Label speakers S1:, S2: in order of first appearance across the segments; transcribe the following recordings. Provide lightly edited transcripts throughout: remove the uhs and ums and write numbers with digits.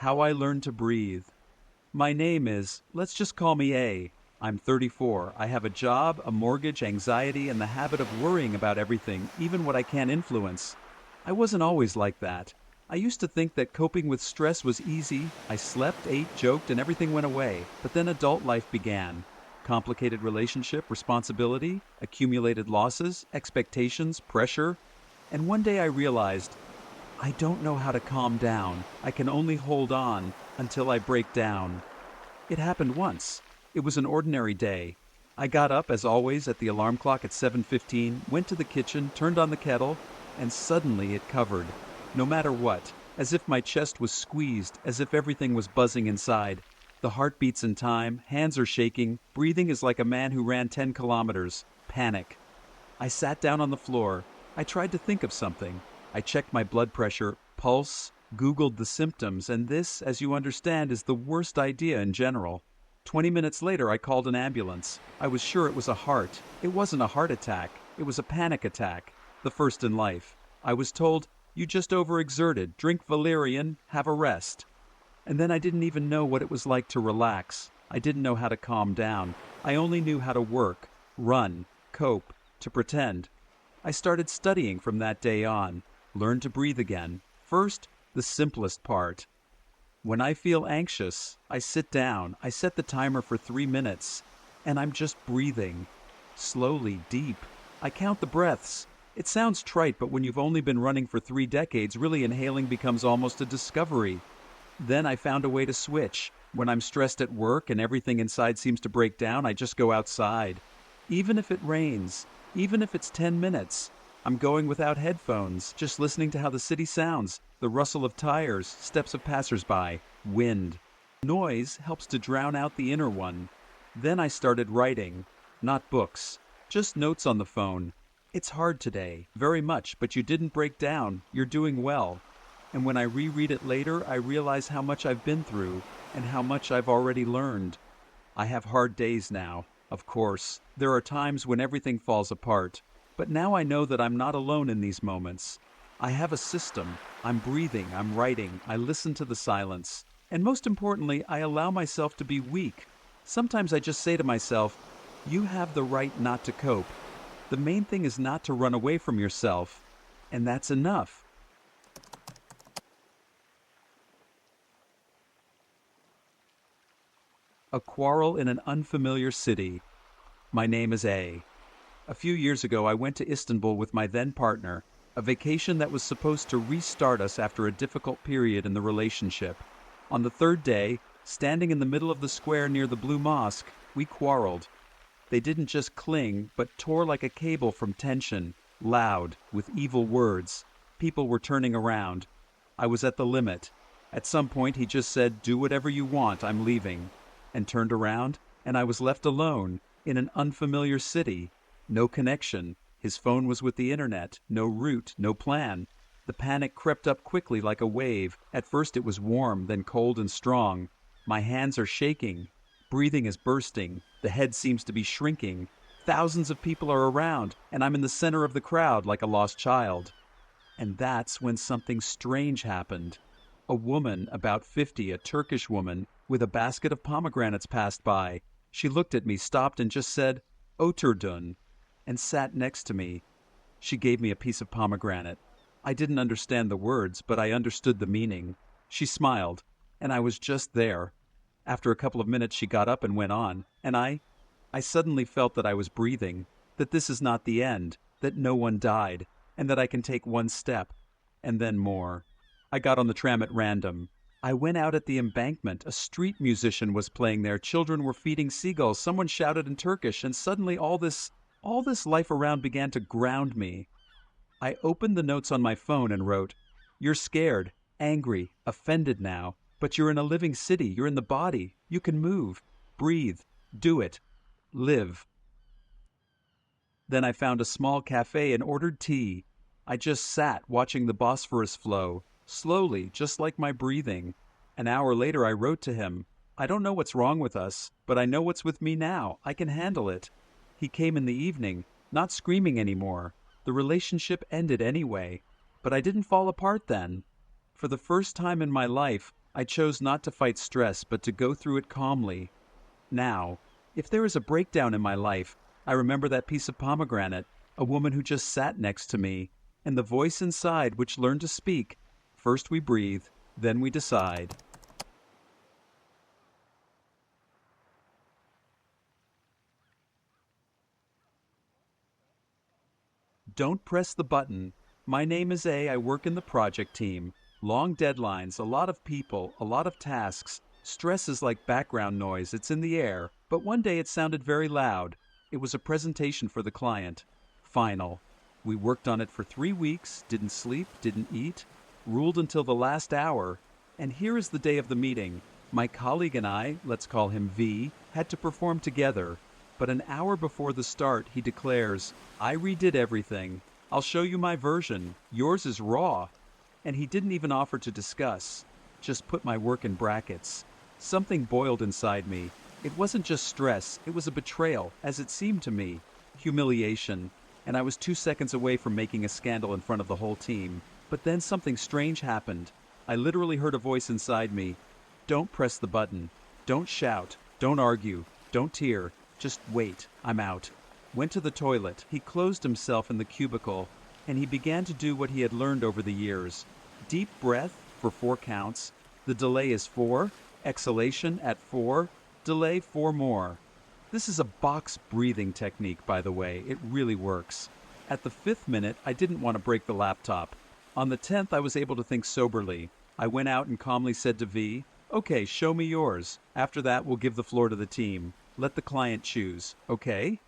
S1: How I Learned to Breathe. My name is, let's just call me A. I'm 34. I have a job, a mortgage, anxiety, and the habit of worrying about everything, even what I can't influence. I wasn't always like that. I used to think that coping with stress was easy. I slept, ate, joked, and everything went away. But then adult life began. Complicated relationship, responsibility, accumulated losses, expectations, pressure. And one day I realized I don't know how to calm down. I can only hold on until I break down. It happened once. It was an ordinary day. I got up, as always, at the alarm clock at 7:15, went to the kitchen, turned on the kettle, and suddenly it covered. No matter what, as if my chest was squeezed, as if everything was buzzing inside. The heart beats in time, hands are shaking, breathing is like a man who ran 10 kilometers. Panic. I sat down on the floor. I tried to think of something. I checked my blood pressure, pulse, Googled the symptoms, and this, as you understand, is the worst idea in general. 20 minutes later, I called an ambulance. I was sure it was a heart. It wasn't a heart attack. It was a panic attack, the first in life. I was told, "You just overexerted. Drink valerian, have a rest." And then I didn't even know what it was like to relax. I didn't know how to calm down. I only knew how to work, run, cope, to pretend. I started studying from that day on. Learn to breathe again. First, the simplest part. When I feel anxious, I sit down. I set the timer for 3 minutes, and I'm just breathing. Slowly, deep. I count the breaths. It sounds trite, but when you've only been running for 3 decades, really inhaling becomes almost a discovery. Then I found a way to switch. When I'm stressed at work and everything inside seems to break down, I just go outside. Even if it rains, even if it's 10 minutes. I'm going without headphones, just listening to how the city sounds, the rustle of tires, steps of passersby, wind. Noise helps to drown out the inner one. Then I started writing. Not books, just notes on the phone. It's hard today, very much, but you didn't break down. You're doing well. And when I reread it later, I realize how much I've been through and how much I've already learned. I have hard days now, of course. There are times when everything falls apart. But now I know that I'm not alone in these moments. I have a system. I'm breathing, I'm writing, I listen to the silence. And most importantly, I allow myself to be weak. Sometimes I just say to myself, you have the right not to cope. The main thing is not to run away from yourself. And that's enough. A quarrel in an unfamiliar city. My name is A. A few years ago, I went to Istanbul with my then partner, a vacation that was supposed to restart us after a difficult period in the relationship. On the third day, standing in the middle of the square near the Blue Mosque, we quarreled. They didn't just cling, but tore like a cable from tension, loud, with evil words. People were turning around. I was at the limit. At some point, he just said, "Do whatever you want, I'm leaving," and turned around, and I was left alone in an unfamiliar city. No connection. His phone was with the internet. No route, no plan. The panic crept up quickly like a wave. At first it was warm, then cold and strong. My hands are shaking. Breathing is bursting. The head seems to be shrinking. Thousands of people are around, and I'm in the center of the crowd like a lost child. And that's when something strange happened. A woman, about 50, a Turkish woman, with a basket of pomegranates passed by. She looked at me, stopped, and just said, "Oturdun," and sat next to me. She gave me a piece of pomegranate. I didn't understand the words, but I understood the meaning. She smiled, and I was just there. After a couple of minutes, she got up and went on, and I suddenly felt that I was breathing, that this is not the end, that no one died, and that I can take one step, and then more. I got on the tram at random. I went out at the embankment. A street musician was playing there. Children were feeding seagulls. Someone shouted in Turkish, and suddenly all this life around began to ground me. I opened the notes on my phone and wrote, "You're scared, angry, offended now, but you're in a living city. You're in the body. You can move, breathe, do it, live." Then I found a small cafe and ordered tea. I just sat watching the Bosphorus flow, slowly, just like my breathing. An hour later I wrote to him, "I don't know what's wrong with us, but I know what's with me now. I can handle it." He came in the evening, not screaming anymore. The relationship ended anyway, but I didn't fall apart then. For the first time in my life, I chose not to fight stress, but to go through it calmly. Now, if there is a breakdown in my life, I remember that piece of pomegranate, a woman who just sat next to me, and the voice inside which learned to speak. First we breathe, then we decide. Don't press the button. My name is A. I work in the project team. Long deadlines, a lot of people, a lot of tasks. Stress is like background noise, it's in the air. But one day it sounded very loud. It was a presentation for the client. Final. We worked on it for 3 weeks, didn't sleep, didn't eat, ruled until the last hour. And here is the day of the meeting. My colleague and I, let's call him V, had to perform together. But an hour before the start, he declares, I redid everything. I'll show you my version. Yours is raw. And he didn't even offer to discuss. Just put my work in brackets. Something boiled inside me. It wasn't just stress, it was a betrayal, as it seemed to me. Humiliation. And I was 2 seconds away from making a scandal in front of the whole team. But then something strange happened. I literally heard a voice inside me. Don't press the button. Don't shout. Don't argue. Don't tear. Just wait, I'm out. Went to the toilet. He closed himself in the cubicle, and he began to do what he had learned over the years. Deep breath for 4 counts. The delay is 4. Exhalation at 4. Delay 4 more. This is a box breathing technique, by the way. It really works. At the 5th minute, I didn't want to break the laptop. On the 10th, I was able to think soberly. I went out and calmly said to V, okay, show me yours. After that, we'll give the floor to the team. Let the client choose, okay?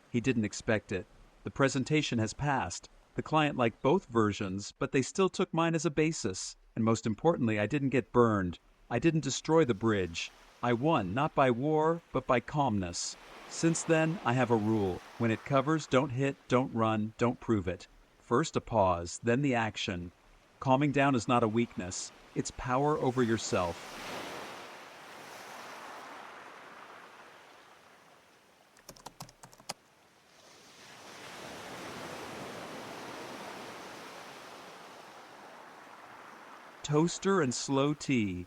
S1: He didn't expect it. The presentation has passed. The client liked both versions, but they still took mine as a basis. And most importantly, I didn't get burned. I didn't destroy the bridge. I won, not by war, but by calmness. Since then, I have a rule. When it covers, don't hit, don't run, don't prove it. First a pause, then the action. Calming down is not a weakness. It's power over yourself. Toaster and slow tea.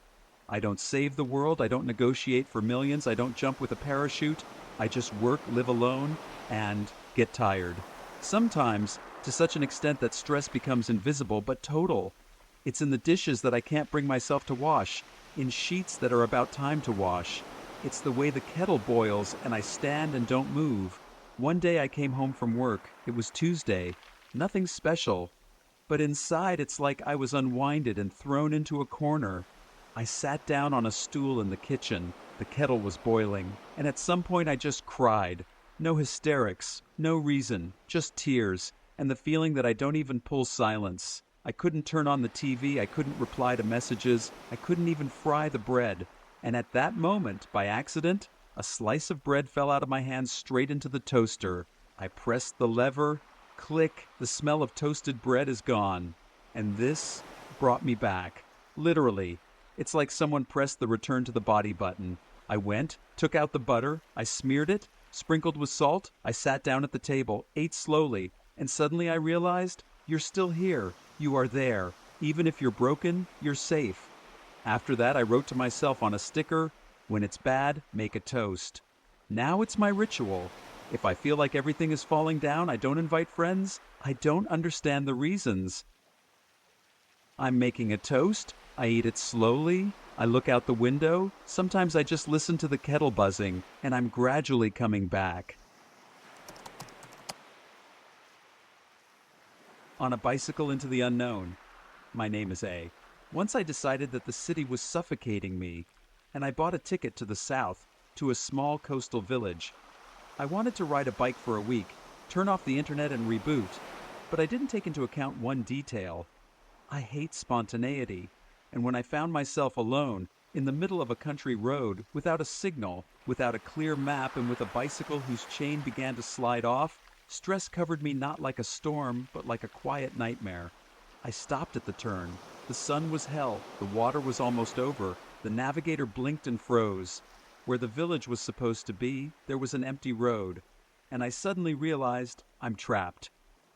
S1: I don't save the world, I don't negotiate for millions, I don't jump with a parachute. I just work, live alone, and get tired. Sometimes, to such an extent that stress becomes invisible but total. It's in the dishes that I can't bring myself to wash, in sheets that are about time to wash. It's the way the kettle boils and I stand and don't move. One day I came home from work. It was Tuesday. Nothing special. But inside it's like I was unwinded and thrown into a corner. I sat down on a stool in the kitchen. The kettle was boiling, and at some point I just cried. No hysterics, no reason, just tears, and the feeling that I don't even pull silence. I couldn't turn on the TV, I couldn't reply to messages, I couldn't even fry the bread. And at that moment, by accident, a slice of bread fell out of my hand straight into the toaster. I pressed the lever. Click, the smell of toasted bread is gone. And this brought me back. Literally. It's like someone pressed the return to the body button. I went, took out the butter, I smeared it, sprinkled with salt, I sat down at the table, ate slowly, and suddenly I realized, you're still here. You are there. Even if you're broken, you're safe. After that, I wrote to myself on a sticker, when it's bad, make a toast. Now it's my ritual. If I feel like everything is falling down, I don't invite friends. I don't understand the reasons. I'm making a toast. I eat it slowly. I look out the window. Sometimes I just listen to the kettle buzzing, and I'm gradually coming back. On a bicycle into the unknown. My name is A. Once I decided that the city was suffocating me, and I bought a ticket to the south, to a small coastal village. I wanted to ride a bike for a week, turn off the internet and reboot, but I didn't take into account one detail. I hate spontaneity, and when I found myself alone, in the middle of a country road, without a signal, without a clear map, and with a bicycle whose chain began to slide off, stress covered me not like a storm, but like a quiet nightmare. I stopped at the turn. The sun was hell, the water was almost over, the navigator blinked and froze. Where the village was supposed to be, there was an empty road, and I suddenly realized I'm trapped.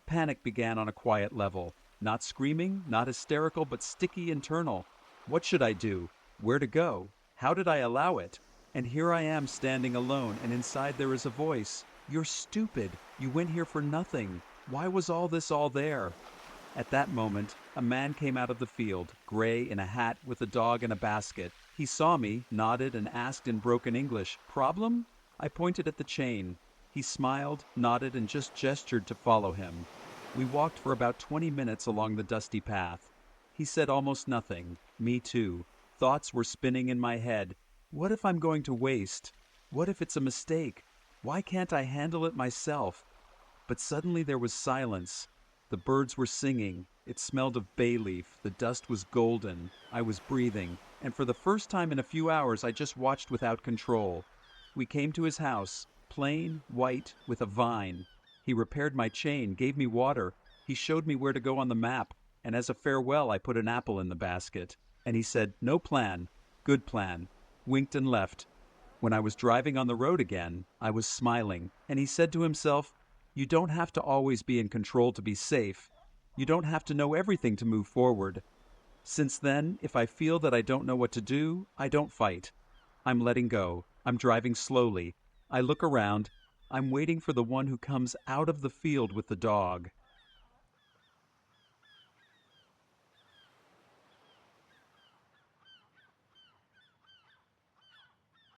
S1: Panic began on a quiet level. Not screaming, not hysterical, but sticky internal. What should I do? Where to go? How did I allow it? And here I am standing alone, and inside there is a voice. You're stupid. You went here for nothing. Why was all this all there? At that moment, a man came out of the field, gray in a hat with a dog in a basket. He saw me, nodded, and asked in broken English, "Problem?" I pointed at the chain. He smiled, nodded, and just gestured to follow him. We walked for about 20 minutes along the dusty path. He said almost nothing. Me too. Thoughts were spinning in my head. What if I'm going to waste? What if it's a mistake? Why can't I handle it myself? But suddenly there was silence. The birds were singing. It smelled of bay leaf. The dust was golden. I was breathing. And for the first time in a few hours, I just watched without control. We came to his house, plain, white, with a vine. He repaired my chain, gave me water. He showed me where to go on the map. And as a farewell, I put an apple in the basket. And he said, "No plan. Good plan." Winked and left. When I was driving on the road again, I was smiling. And he said to himself, "You don't have to always be in control to be safe. You don't have to know everything to move forward." Since then, if I feel that I don't know what to do, I don't fight. I'm letting go. I'm driving slowly. I look around. I'm waiting for the one who comes out of the field with the dog.